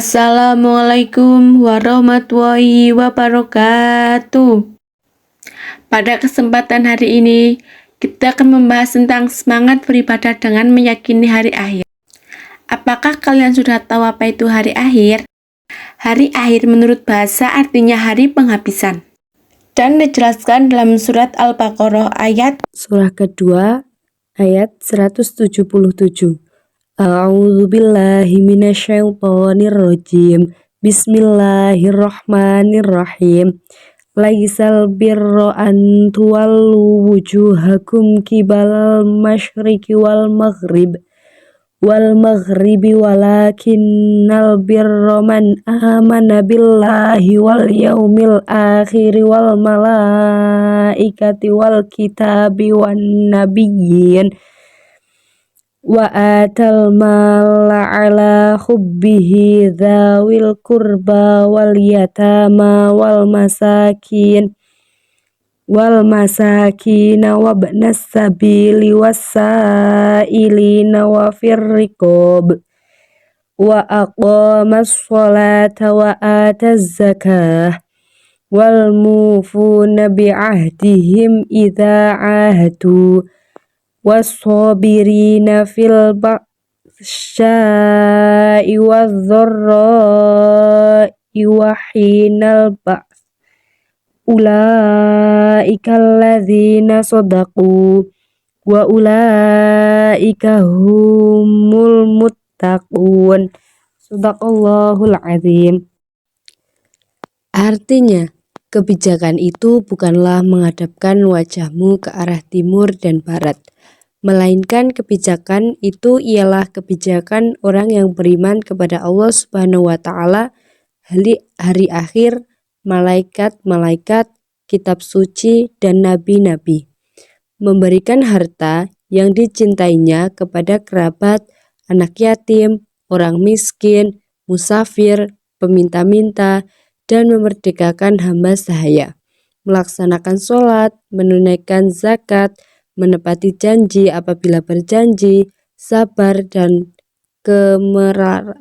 Assalamualaikum warahmatullahi wabarakatuh. Pada kesempatan hari ini, kita akan membahas tentang semangat beribadah dengan meyakini hari akhir. Apakah kalian sudah tahu apa itu hari akhir? Hari akhir menurut bahasa artinya hari penghabisan. Dan dijelaskan dalam surat Al-Baqarah surah kedua ayat 177. A'udzubillahi minasyaitonirrajim. Bismillahirrahmanirrahim. Laisal birra an tuwallu wujuhakum qibalal masyriqi wal maghribi walakinnal birra man amana billahi wal yaumil akhiri wal malaikati wal kitabi wan nabiyyin wa atal mala ala hubbihi dzawil qurba wal yatama wal masakin wabnas sabili wasailina wa firriqab wa aqamas sholata wa ataz zakah wal mufuna bi'ahdihim idza ahadu was-sabirina fil ba'sya'i wadh-dharra'i wa hinal ba's ulaika alladzina shadaqu wa ulaika humul muttaqun. Shadaqallahul azim. Artinya, kebijakan itu bukanlah menghadapkan wajahmu ke arah timur dan barat, melainkan kebijakan itu ialah kebijakan orang yang beriman kepada Allah Subhanahu wa Ta'ala, hari akhir, malaikat-malaikat, kitab suci, dan nabi-nabi. Memberikan harta yang dicintainya kepada kerabat, anak yatim, orang miskin, musafir, peminta-minta, dan memerdekakan hamba sahaya. Melaksanakan sholat, menunaikan zakat, menepati janji apabila berjanji, sabar dan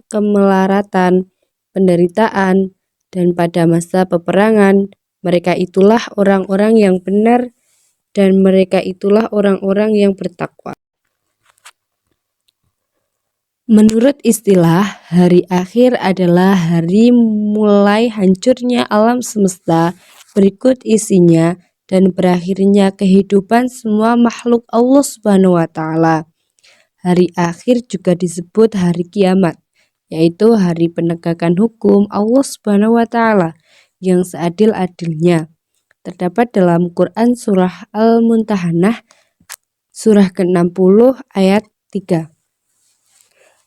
kemelaratan, penderitaan, dan pada masa peperangan. Mereka itulah orang-orang yang benar dan mereka itulah orang-orang yang bertakwa. Menurut istilah, hari akhir adalah hari mulai hancurnya alam semesta, berikut isinya, dan berakhirnya kehidupan semua makhluk Allah Subhanahu wa Ta'ala. Hari akhir juga disebut hari kiamat, yaitu hari penegakan hukum Allah Subhanahu wa Ta'ala yang seadil-adilnya. Terdapat dalam Quran surah Al-Mumtahanah surah ke-60 ayat 3.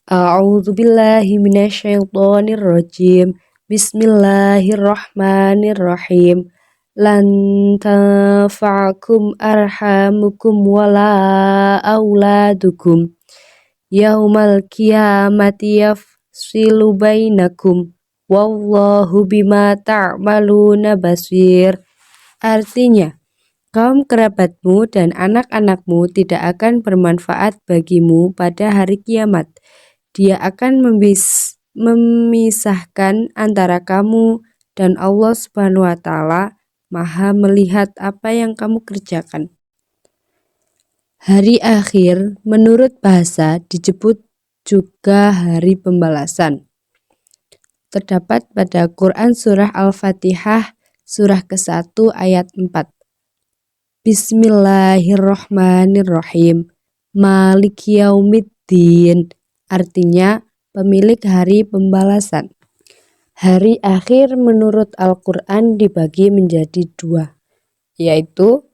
A'udzubillahi minasyaitonirrajim. Bismillahirrahmanirrahim. Lan tanfa'akum arhamukum wala auladukum yaumal qiyamati yafsilu bainakum wallahu bima ta'maluna basir. Artinya, kaum kerabatmu dan anak-anakmu tidak akan bermanfaat bagimu pada hari kiamat. Dia akan memisahkan antara kamu dan Allah Subhanahu wa Ta'ala Maha melihat apa yang kamu kerjakan. Hari akhir menurut bahasa disebut juga hari pembalasan. Terdapat pada Quran surah Al-Fatihah surah ke-1 ayat 4. Bismillahirrahmanirrahim. Maliki yaumiddin. Artinya pemilik hari pembalasan. Hari akhir menurut Al-Quran dibagi menjadi dua, yaitu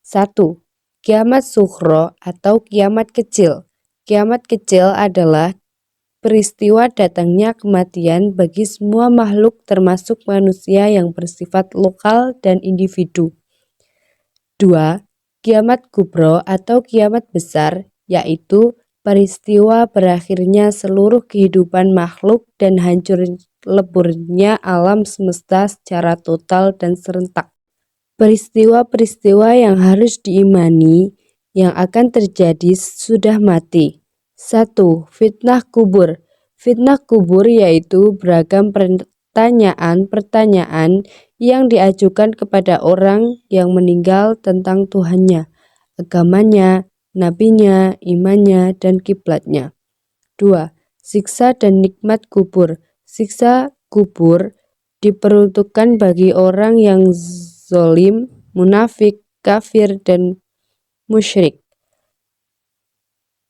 1. Kiamat sughra atau kiamat kecil. Kiamat kecil adalah peristiwa datangnya kematian bagi semua makhluk termasuk manusia yang bersifat lokal dan individu. 2. Kiamat kubro atau kiamat besar, yaitu peristiwa berakhirnya seluruh kehidupan makhluk dan hancur leburnya alam semesta secara total dan serentak. Peristiwa-peristiwa yang harus diimani yang akan terjadi sudah mati. 1. Fitnah kubur. Fitnah kubur yaitu beragam pertanyaan-pertanyaan yang diajukan kepada orang yang meninggal tentang Tuhannya, agamanya, nabinya, imannya, dan kiblatnya. 2. Siksa dan nikmat kubur. Siksa kubur diperuntukkan bagi orang yang zalim, munafik, kafir, dan musyrik.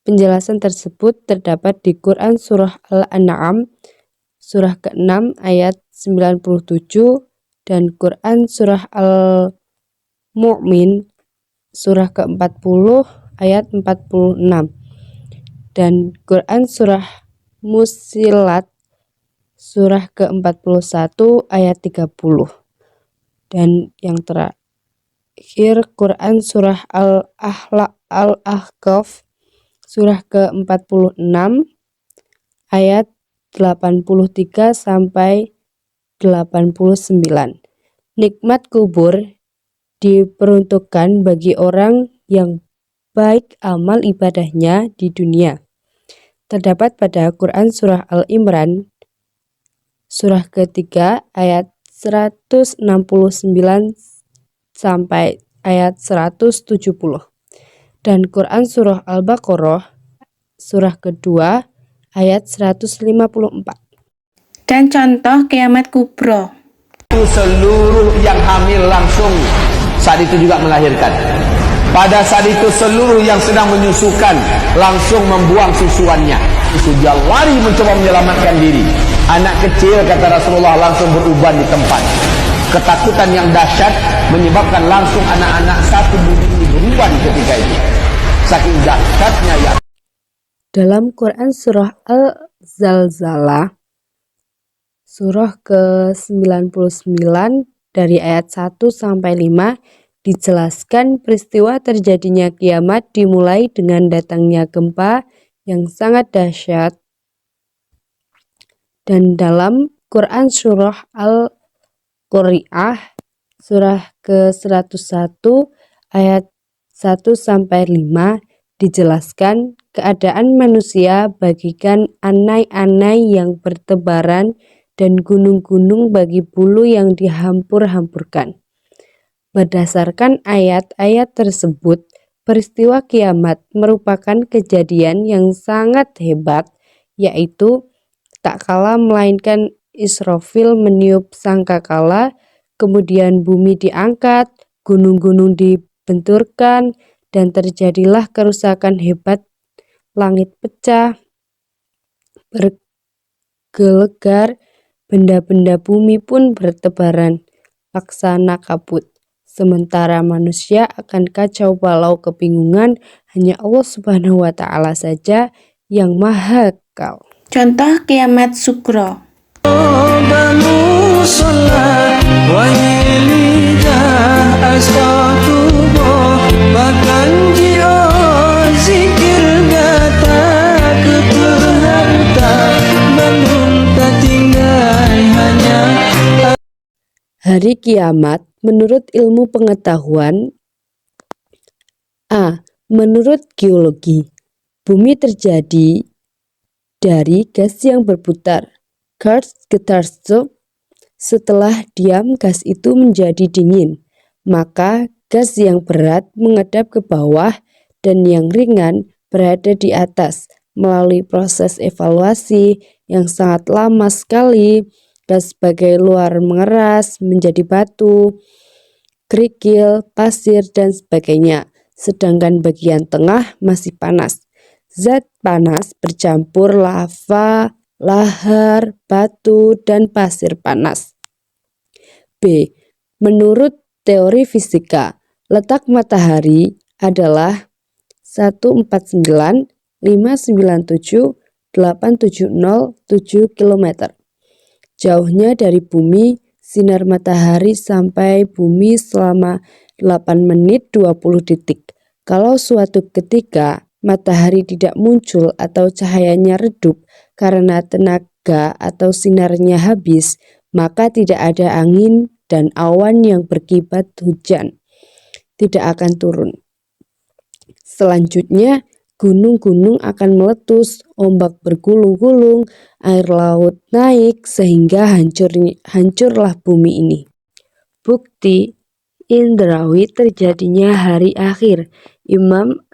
Penjelasan tersebut terdapat di Quran Surah Al-An'am surah ke-6 ayat 97 dan Quran Surah Al-Mu'min surah ke-40 ayat 46 dan Quran Surah Musilat surah ke-41 ayat 30 dan yang terakhir Quran Surah Al-Ahqaf surah ke-46 ayat 83 sampai 89. Nikmat kubur diperuntukkan bagi orang yang baik amal ibadahnya di dunia. Terdapat pada Quran Surah Al-Imran surah ketiga ayat 169 sampai ayat 170 dan Quran Surah Al-Baqarah surah kedua ayat 154. Dan contoh kiamat kubro. Seluruh yang hamil langsung saat itu juga melahirkan. Pada saat itu seluruh yang sedang menyusukan langsung membuang susuannya. Dia lari mencoba menyelamatkan diri. Anak kecil kata Rasulullah langsung beruban di tempat. Ketakutan yang dahsyat menyebabkan langsung anak-anak satu bulan ini beruban ketika itu. Saking dahsyatnya ya. Dalam Quran Surah Al-Zalzalah surah ke-99 dari ayat 1 sampai 5 dijelaskan peristiwa terjadinya kiamat dimulai dengan datangnya gempa yang sangat dahsyat. Dan dalam Quran Surah Al-Qari'ah surah ke-101 ayat 1 sampai 5 dijelaskan keadaan manusia bagikan anai-anai yang bertebaran dan gunung-gunung bagi bulu yang dihampur-hampurkan. Berdasarkan ayat-ayat tersebut, peristiwa kiamat merupakan kejadian yang sangat hebat, yaitu tak kala melainkan Israfil meniup sangkakala, kemudian bumi diangkat, gunung-gunung dibenturkan, dan terjadilah kerusakan hebat, langit pecah, bergelegar, benda-benda bumi pun bertebaran, laksana kabut. Sementara manusia akan kacau balau kebingungan, hanya Allah Subhanahu wa Ta'ala saja yang Maha Kekal. Contoh kiamat sugro. Hari kiamat menurut ilmu pengetahuan. A. Menurut geologi, bumi terjadi dari gas yang berputar, Getarzo. Setelah diam, gas itu menjadi dingin, maka gas yang berat menghadap ke bawah dan yang ringan berada di atas. Melalui proses evaluasi yang sangat lama sekali, gas sebagai luar mengeras menjadi batu, kerikil, pasir, dan sebagainya. Sedangkan bagian tengah masih panas. Zat panas bercampur lava, lahar, batu, dan pasir panas. B. Menurut teori fisika, letak matahari adalah 149,597,870,7 km. Jauhnya dari bumi, sinar matahari sampai bumi selama 8 menit 20 detik. Kalau suatu ketika matahari tidak muncul atau cahayanya redup karena tenaga atau sinarnya habis, maka tidak ada angin dan awan yang berkibat hujan tidak akan turun. Selanjutnya, gunung-gunung akan meletus, ombak bergulung-gulung, air laut naik sehingga hancurlah bumi ini. Bukti indrawi terjadinya hari akhir. Imam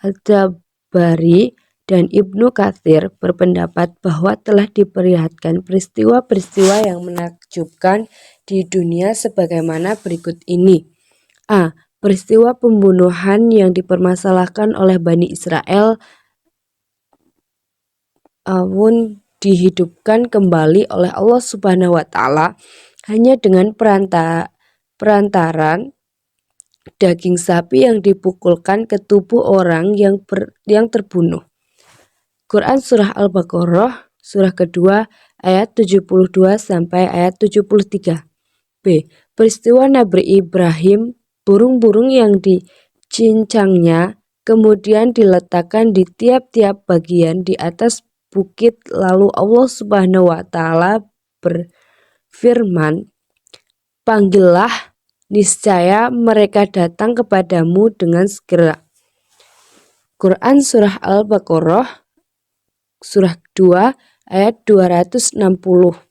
Al-Tabari dan Ibnu Katsir berpendapat bahwa telah diperlihatkan peristiwa-peristiwa yang menakjubkan di dunia sebagaimana berikut ini. A. Peristiwa pembunuhan yang dipermasalahkan oleh Bani Israel dihidupkan kembali oleh Allah Subhanahu wa Ta'ala hanya dengan perantaran daging sapi yang dipukulkan ke tubuh orang yang terbunuh. Quran Surah Al-Baqarah surah kedua ayat 72 sampai ayat 73. B. Peristiwa Nabi Ibrahim, burung-burung yang dicincangnya kemudian diletakkan di tiap-tiap bagian di atas bukit, lalu Allah Subhanahu wa Ta'ala berfirman, "Panggillah, niscaya mereka datang kepadamu dengan segera." Quran Surah Al-Baqarah surah 2 ayat 260.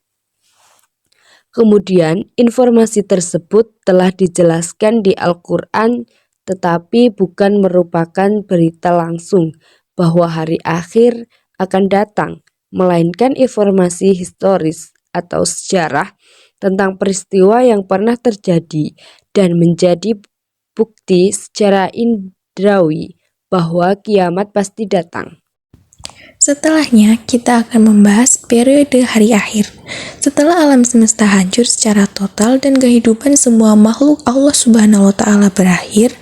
Kemudian informasi tersebut telah dijelaskan di Al-Quran, tetapi bukan merupakan berita langsung bahwa hari akhir akan datang, melainkan informasi historis atau sejarah tentang peristiwa yang pernah terjadi dan menjadi bukti secara indrawi bahwa kiamat pasti datang. Setelahnya, kita akan membahas periode hari akhir. Setelah alam semesta hancur secara total dan kehidupan semua makhluk Allah Subhanahu wa Ta'ala berakhir,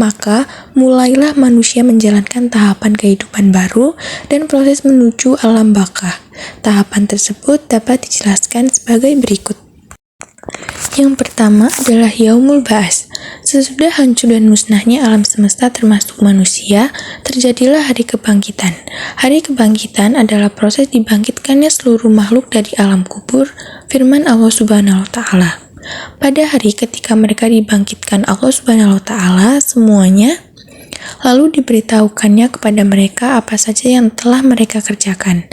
maka mulailah manusia menjalankan tahapan kehidupan baru dan proses menuju alam baka. Tahapan tersebut dapat dijelaskan sebagai berikut. Yang pertama adalah Yaumul Ba'ats. Sesudah hancur dan musnahnya alam semesta termasuk manusia, terjadilah hari kebangkitan. Hari kebangkitan adalah proses dibangkitkannya seluruh makhluk dari alam kubur, firman Allah Subhanahu wa Ta'ala. Pada hari ketika mereka dibangkitkan Allah Subhanahu wa Ta'ala semuanya, lalu diberitahukannya kepada mereka apa saja yang telah mereka kerjakan.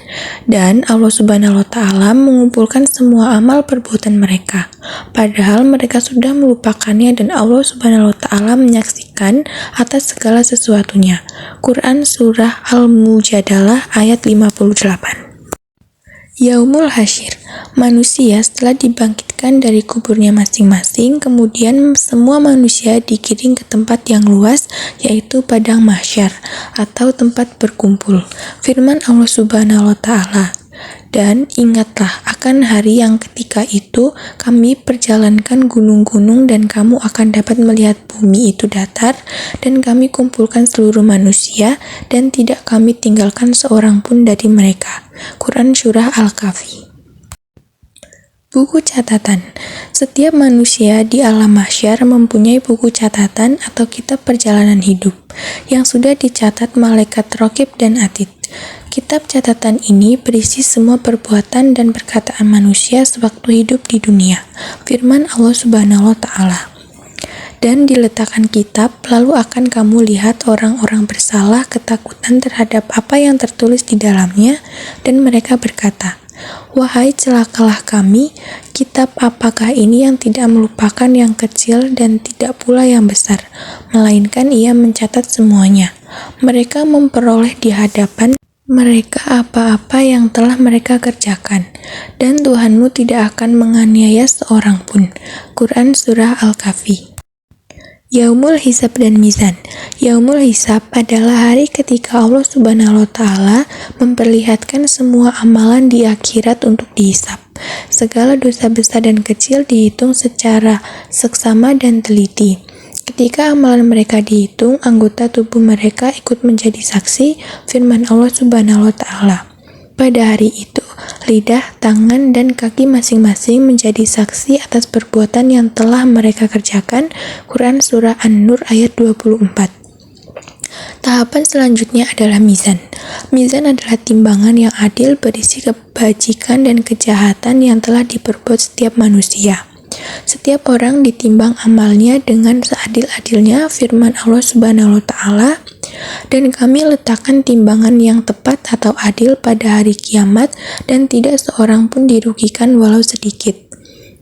Dan Allah Subhanahu wa Ta'ala mengumpulkan semua amal perbuatan mereka. Padahal mereka sudah melupakannya dan Allah Subhanahu wa Ta'ala menyaksikan atas segala sesuatunya. Quran Surah Al-Mujadalah ayat 58. Yaumul Hasyr. Manusia setelah dibangkitkan dari kuburnya masing-masing, kemudian semua manusia digiring ke tempat yang luas, yaitu padang mahsyar atau tempat berkumpul. Firman Allah Subhanahu wa Ta'ala, "Dan ingatlah akan hari yang ketika itu kami perjalankan gunung-gunung dan kamu akan dapat melihat bumi itu datar dan kami kumpulkan seluruh manusia dan tidak kami tinggalkan seorang pun dari mereka." Quran Surah Al-Kahfi. Buku catatan. Setiap manusia di alam mahsyar mempunyai buku catatan atau kitab perjalanan hidup yang sudah dicatat malaikat Raqib dan Atid. Kitab catatan ini berisi semua perbuatan dan perkataan manusia sewaktu hidup di dunia. Firman Allah Subhanahu wa Ta'ala, "Dan diletakkan kitab, lalu akan kamu lihat orang-orang bersalah ketakutan terhadap apa yang tertulis di dalamnya, dan mereka berkata, 'Wahai celakalah kami, kitab apakah ini yang tidak melupakan yang kecil dan tidak pula yang besar, melainkan ia mencatat semuanya. Mereka memperoleh di hadapan mereka apa-apa yang telah mereka kerjakan, dan Tuhanmu tidak akan menganiaya seorang pun." Quran Surah Al-Kahfi. Yaumul Hisab dan Mizan. Yaumul Hisab adalah hari ketika Allah Subhanahu wa Ta'ala memperlihatkan semua amalan di akhirat untuk dihisab. Segala dosa besar dan kecil dihitung secara seksama dan teliti. Ketika amalan mereka dihitung, anggota tubuh mereka ikut menjadi saksi, firman Allah Subhanahu wa Ta'ala. Pada hari itu, lidah, tangan, dan kaki masing-masing menjadi saksi atas perbuatan yang telah mereka kerjakan. Quran Surah An-Nur ayat 24. Tahapan selanjutnya adalah mizan. Mizan adalah timbangan yang adil berisi kebajikan dan kejahatan yang telah diperbuat setiap manusia. Setiap orang ditimbang amalnya dengan seadil-adilnya, firman Allah Subhanahu wa Ta'ala, dan kami letakkan timbangan yang tepat atau adil pada hari kiamat, dan tidak seorang pun dirugikan walau sedikit.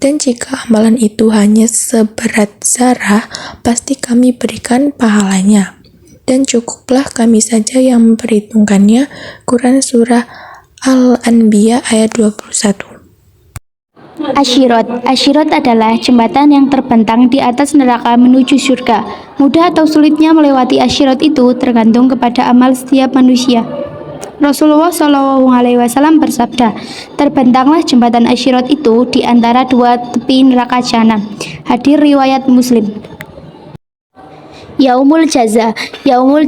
Dan jika amalan itu hanya seberat zarah, pasti kami berikan pahalanya. Dan cukuplah kami saja yang memperhitungkannya. Quran Surah Al-Anbiya ayat 21. Asyirot adalah jembatan yang terbentang di atas neraka menuju surga. Mudah atau sulitnya melewati asyirot itu tergantung kepada amal setiap manusia. Rasulullah SAW bersabda, terbentanglah jembatan asyirot itu di antara dua tepi neraka jahanam. Hadis riwayat Muslim. Yaumul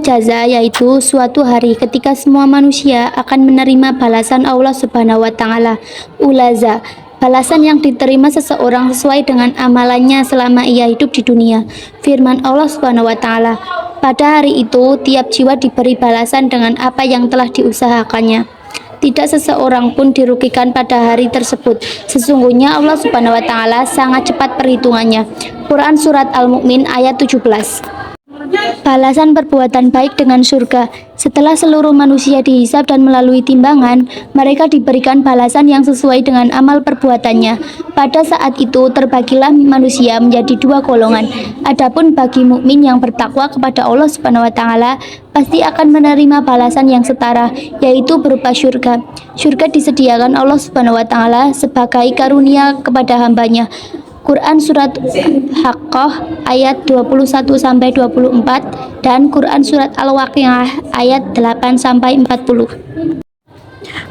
Jaza yaitu suatu hari ketika semua manusia akan menerima balasan Allah Subhanahu wa taala. Ulaza, balasan yang diterima seseorang sesuai dengan amalannya selama ia hidup di dunia. Firman Allah Subhanahu wa taala, pada hari itu tiap jiwa diberi balasan dengan apa yang telah diusahakannya. Tidak seseorang pun dirugikan pada hari tersebut. Sesungguhnya Allah Subhanahu wa taala sangat cepat perhitungannya. Quran Surat Al-Mu'min ayat 17. Balasan perbuatan baik dengan surga. Setelah seluruh manusia dihisab dan melalui timbangan, mereka diberikan balasan yang sesuai dengan amal perbuatannya. Pada saat itu terbagilah manusia menjadi dua golongan. Adapun bagi mukmin yang bertakwa kepada Allah Subhanahu wa taala, pasti akan menerima balasan yang setara, yaitu berupa surga. Surga disediakan Allah Subhanahu wa taala sebagai karunia kepada hambanya. Quran Surat Haqqah ayat 21-24 dan Quran Surat Al-Waqiah ayat 8-40.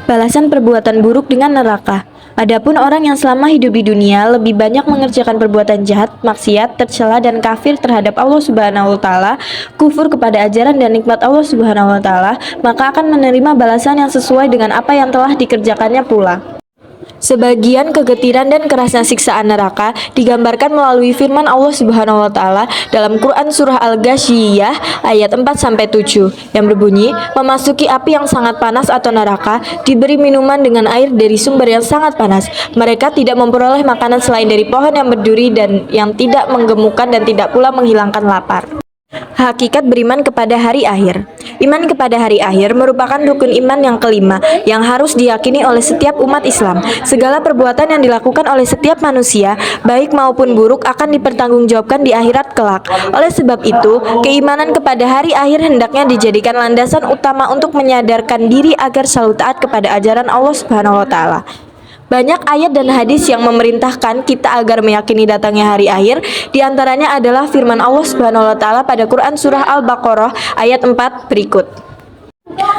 Balasan perbuatan buruk dengan neraka. Adapun orang yang selama hidup di dunia lebih banyak mengerjakan perbuatan jahat, maksiat, tercela dan kafir terhadap Allah Subhanahu wa taala, kufur kepada ajaran dan nikmat Allah Subhanahu wa taala, maka akan menerima balasan yang sesuai dengan apa yang telah dikerjakannya pula. Sebagian kegetiran dan kerasnya siksaan neraka digambarkan melalui firman Allah Subhanahu wa taala dalam Quran Surah Al-Ghasyiyah ayat 4-7 yang berbunyi, memasuki api yang sangat panas atau neraka, diberi minuman dengan air dari sumber yang sangat panas. Mereka tidak memperoleh makanan selain dari pohon yang berduri dan yang tidak menggemukkan dan tidak pula menghilangkan lapar. Hakikat beriman kepada hari akhir. Iman kepada hari akhir merupakan rukun iman yang kelima yang harus diyakini oleh setiap umat Islam. Segala perbuatan yang dilakukan oleh setiap manusia, baik maupun buruk, akan dipertanggungjawabkan di akhirat kelak. Oleh sebab itu, keimanan kepada hari akhir hendaknya dijadikan landasan utama untuk menyadarkan diri agar selalu taat kepada ajaran Allah Subhanahu wa taala. Banyak ayat dan hadis yang memerintahkan kita agar meyakini datangnya hari akhir. Di antaranya adalah firman Allah Subhanahu wa taala pada Quran Surah Al-Baqarah ayat 4 berikut.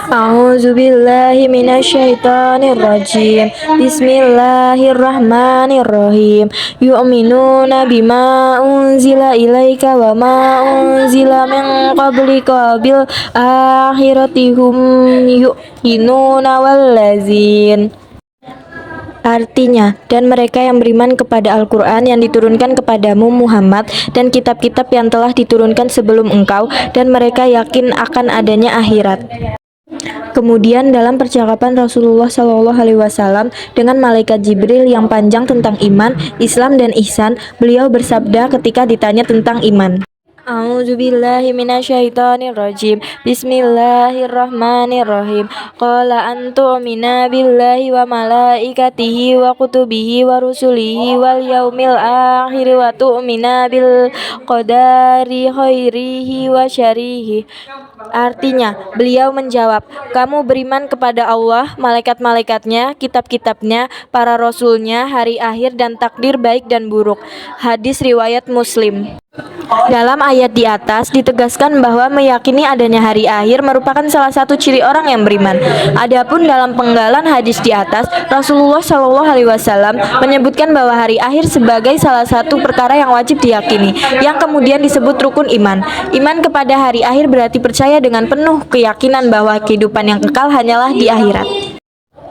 A'udzubillahi minasyaitonirrajim. Bismillahirrahmanirrahim. Yu'minuna bima unzila ilaika wa ma unzila min qablika bil akhirati hum yu'minuna wallazin. Artinya, dan mereka yang beriman kepada Al-Quran yang diturunkan kepadamu Muhammad dan kitab-kitab yang telah diturunkan sebelum engkau, dan mereka yakin akan adanya akhirat. Kemudian dalam percakapan Rasulullah SAW dengan malaikat Jibril yang panjang tentang iman, Islam dan ihsan, beliau bersabda ketika ditanya tentang iman. A'udzubillahi minasyaitonirrajim. Bismillahirrahmanirrahim. Qala antu'mina billahi wa malaikatihi wa kutubihi wa rusulihi wal yaumil akhir wa tu'mina bil qadari khairihi wa syarihi. Artinya, beliau menjawab, kamu beriman kepada Allah, malaikat-malaikatnya, kitab-kitabnya, para rasulnya, hari akhir dan takdir baik dan buruk. Hadis riwayat Muslim. Dalam ayat di atas ditegaskan bahwa meyakini adanya hari akhir merupakan salah satu ciri orang yang beriman. Adapun dalam penggalan hadis di atas, Rasulullah SAW menyebutkan bahwa hari akhir sebagai salah satu perkara yang wajib diyakini, yang kemudian disebut rukun iman. Iman kepada hari akhir berarti percaya dengan penuh keyakinan bahwa kehidupan yang kekal hanyalah di akhirat.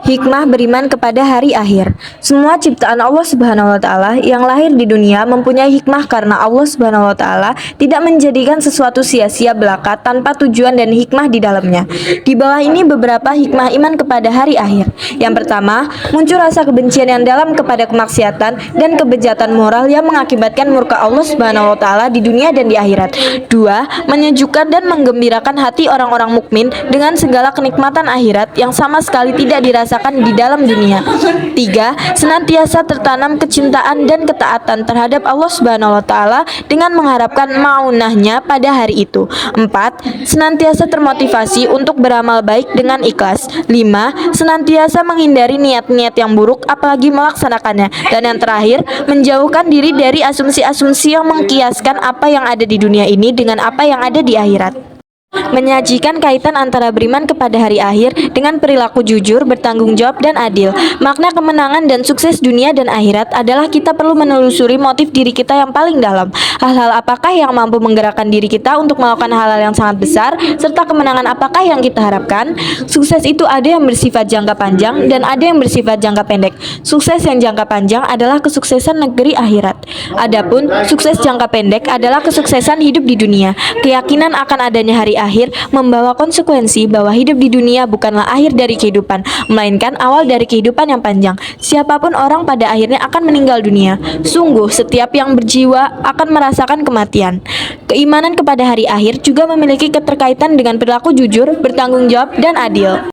Hikmah beriman kepada hari akhir. Semua ciptaan Allah Subhanahu wa taala yang lahir di dunia mempunyai hikmah karena Allah Subhanahu wa taala tidak menjadikan sesuatu sia-sia belaka tanpa tujuan dan hikmah di dalamnya. Di bawah ini beberapa hikmah iman kepada hari akhir. Yang pertama, muncul rasa kebencian yang dalam kepada kemaksiatan dan kebejatan moral yang mengakibatkan murka Allah Subhanahu wa taala di dunia dan di akhirat. Dua, menyejukkan dan menggembirakan hati orang-orang mukmin dengan segala kenikmatan akhirat yang sama sekali tidak dirasakan di dalam dunia. Tiga, senantiasa tertanam kecintaan dan ketaatan terhadap Allah Subhanahu wa taala dengan mengharapkan maunahnya pada hari itu. Empat, senantiasa termotivasi untuk beramal baik dengan ikhlas. Lima, senantiasa menghindari niat-niat yang buruk apalagi melaksanakannya. Dan yang terakhir, menjauhkan diri dari asumsi-asumsi yang mengkiaskan apa yang ada di dunia ini dengan apa yang ada di akhirat. Menyajikan kaitan antara beriman kepada hari akhir dengan perilaku jujur, bertanggung jawab, dan adil. Makna kemenangan dan sukses dunia dan akhirat adalah kita perlu menelusuri motif diri kita yang paling dalam. Hal-hal apakah yang mampu menggerakkan diri kita untuk melakukan hal-hal yang sangat besar, serta kemenangan apakah yang kita harapkan? Sukses itu ada yang bersifat jangka panjang dan ada yang bersifat jangka pendek. Sukses yang jangka panjang adalah kesuksesan negeri akhirat. Adapun sukses jangka pendek adalah kesuksesan hidup di dunia. Keyakinan akan adanya hari akhir membawa konsekuensi bahwa hidup di dunia bukanlah akhir dari kehidupan, melainkan awal dari kehidupan yang panjang. Siapapun orang pada akhirnya akan meninggal dunia. Sungguh, setiap yang berjiwa akan merasakan kematian. Keimanan kepada hari akhir juga memiliki keterkaitan dengan perilaku jujur, bertanggung jawab, dan adil.